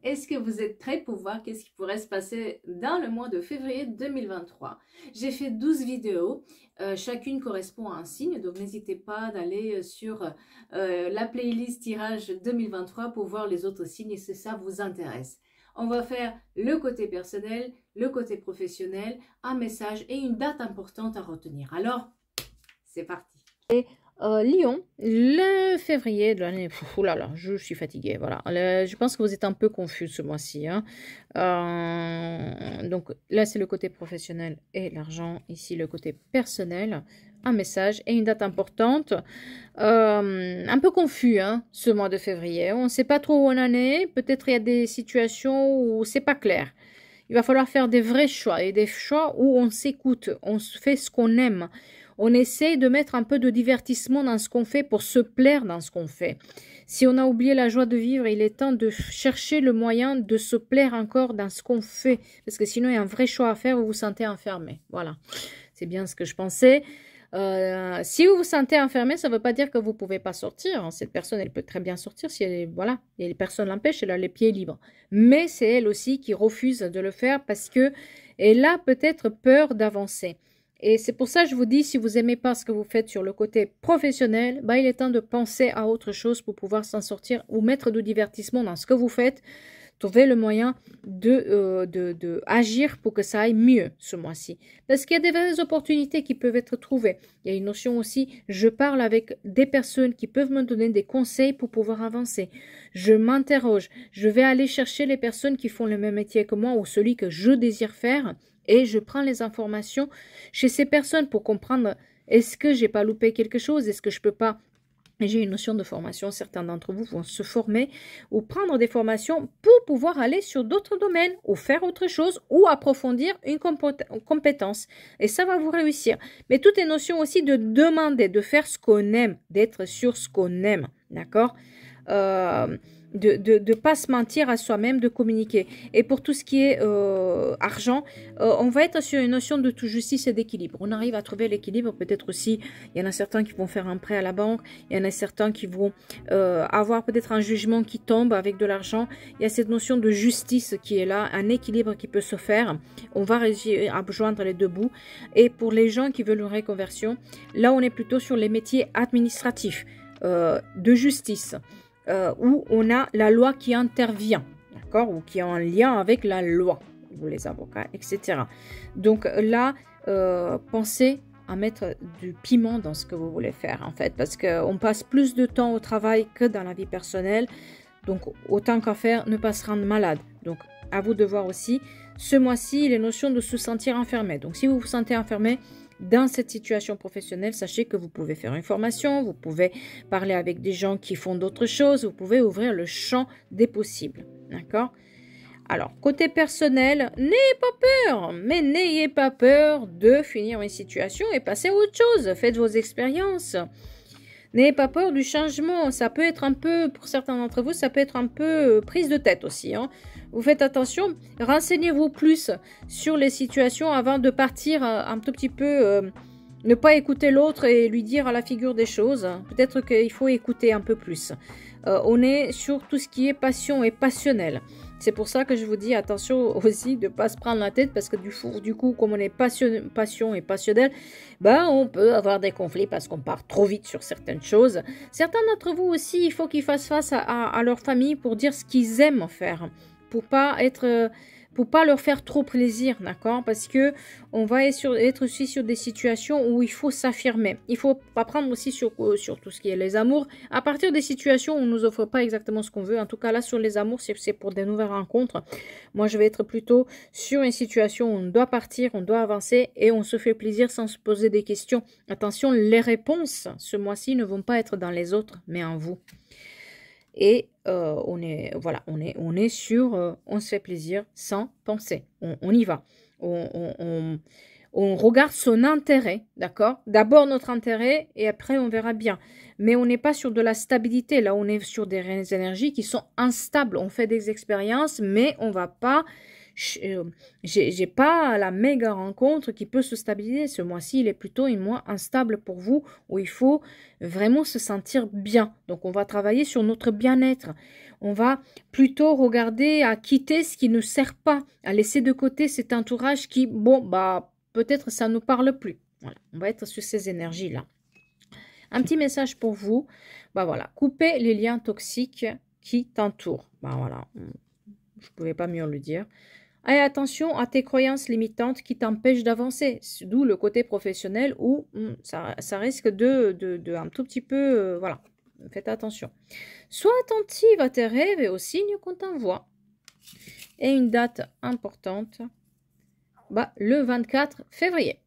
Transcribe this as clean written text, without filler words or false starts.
Est-ce que vous êtes prêts pour voir qu'est-ce qui pourrait se passer dans le mois de février 2023? J'ai fait 12 vidéos, chacune correspond à un signe, donc n'hésitez pas d'aller sur la playlist tirage 2023 pour voir les autres signes et si ça vous intéresse. On va faire le côté personnel, le côté professionnel, un message et une date importante à retenir. Alors, c'est parti. Lyon, le février de l'année. Oh là là, je suis fatiguée. Voilà. Je pense que vous êtes un peu confus ce mois-ci, hein. Donc là, c'est le côté professionnel et l'argent. Ici, le côté personnel. Un message et une date importante. Un peu confus, hein, ce mois de février. On ne sait pas trop où on en est. Peut-être il y a des situations où c'est pas clair. Il va falloir faire des vrais choix et des choix où on s'écoute, on fait ce qu'on aime. On essaye de mettre un peu de divertissement dans ce qu'on fait pour se plaire dans ce qu'on fait. Si on a oublié la joie de vivre, il est temps de chercher le moyen de se plaire encore dans ce qu'on fait. Parce que sinon, il y a un vrai choix à faire, vous vous sentez enfermé. Voilà, c'est bien ce que je pensais. Si vous vous sentez enfermé, ça ne veut pas dire que vous ne pouvez pas sortir. Cette personne, elle peut très bien sortir si elle est, voilà, et personne l'empêche, elle a les pieds libres. Mais c'est elle aussi qui refuse de le faire parce que elle a peut-être peur d'avancer. Et c'est pour ça que je vous dis, si vous n'aimez pas ce que vous faites sur le côté professionnel, bah, il est temps de penser à autre chose pour pouvoir s'en sortir ou mettre du divertissement dans ce que vous faites. Trouver le moyen de agir pour que ça aille mieux ce mois-ci. Parce qu'il y a des vraies opportunités qui peuvent être trouvées. Il y a une notion aussi, je parle avec des personnes qui peuvent me donner des conseils pour pouvoir avancer. Je m'interroge, je vais aller chercher les personnes qui font le même métier que moi ou celui que je désire faire et je prends les informations chez ces personnes pour comprendre est-ce que j'ai pas loupé quelque chose, est-ce que je peux pas. J'ai une notion de formation, certains d'entre vous vont se former ou prendre des formations pour pouvoir aller sur d'autres domaines ou faire autre chose ou approfondir une compétence. Et ça va vous réussir. Mais tout est notion aussi de demander, de faire ce qu'on aime, d'être sur ce qu'on aime. D'accord de pas se mentir à soi-même, de communiquer. Et pour tout ce qui est argent, on va être sur une notion de toute justice et d'équilibre. On arrive à trouver l'équilibre, peut-être aussi, il y en a certains qui vont faire un prêt à la banque, il y en a certains qui vont avoir peut-être un jugement qui tombe avec de l'argent. Il y a cette notion de justice qui est là, un équilibre qui peut se faire. On va réussir à joindre les deux bouts. Et pour les gens qui veulent une reconversion, là on est plutôt sur les métiers administratifs, de justice. Où on a la loi qui intervient, d'accord, ou qui est en lien avec la loi, ou les avocats, etc. Donc là, pensez à mettre du piment dans ce que vous voulez faire, en fait, parce qu'on passe plus de temps au travail que dans la vie personnelle, donc autant qu'à faire, ne pas se rendre malade. Donc à vous de voir aussi, ce mois-ci, les notions de se sentir enfermé. Donc si vous vous sentez enfermé, dans cette situation professionnelle, sachez que vous pouvez faire une formation, vous pouvez parler avec des gens qui font d'autres choses, vous pouvez ouvrir le champ des possibles. D'accord? Alors, côté personnel, n'ayez pas peur, mais n'ayez pas peur de finir une situation et passer à autre chose. Faites vos expériences. N'ayez pas peur du changement. Ça peut être un peu, pour certains d'entre vous, ça peut être un peu prise de tête aussi, hein. Vous faites attention, renseignez-vous plus sur les situations avant de partir un tout petit peu, ne pas écouter l'autre et lui dire à la figure des choses. Peut-être qu'il faut écouter un peu plus. On est sur tout ce qui est passion et passionnel. C'est pour ça que je vous dis attention aussi de ne pas se prendre la tête parce que du coup, comme on est passion et passionnel, ben, on peut avoir des conflits parce qu'on part trop vite sur certaines choses. Certains d'entre vous aussi, il faut qu'ils fassent face à leur famille pour dire ce qu'ils aiment faire, pour pas leur faire trop plaisir, d'accord? Parce que on va être aussi sur des situations où il faut s'affirmer. Il faut pas prendre aussi sur tout ce qui est les amours. À partir des situations où on nous offre pas exactement ce qu'on veut, en tout cas là sur les amours, c'est pour des nouvelles rencontres. Moi, je vais être plutôt sur une situation où on doit partir, on doit avancer et on se fait plaisir sans se poser des questions. Attention, les réponses ce mois-ci ne vont pas être dans les autres, mais en vous. Et on est sur, on se fait plaisir sans penser. On y va. On regarde son intérêt, d'accord? D'abord notre intérêt et après on verra bien. Mais on n'est pas sur de la stabilité. Là, on est sur des énergies qui sont instables. On fait des expériences, mais on va pas j'ai pas la méga rencontre qui peut se stabiliser. Ce mois-ci, il est plutôt un mois instable pour vous, où il faut vraiment se sentir bien. Donc, on va travailler sur notre bien-être. On va plutôt regarder à quitter ce qui ne sert pas, à laisser de côté cet entourage qui, bon, bah, peut-être ça ne nous parle plus. Voilà, on va être sur ces énergies-là. Un petit message pour vous. Bah voilà, coupez les liens toxiques qui t'entourent. Bah voilà, je ne pouvais pas mieux le dire. Et attention à tes croyances limitantes qui t'empêchent d'avancer. D'où le côté professionnel où ça risque de un tout petit peu... voilà, faites attention. Sois attentive à tes rêves et aux signes qu'on t'envoie. Et une date importante, bah, le 24 février.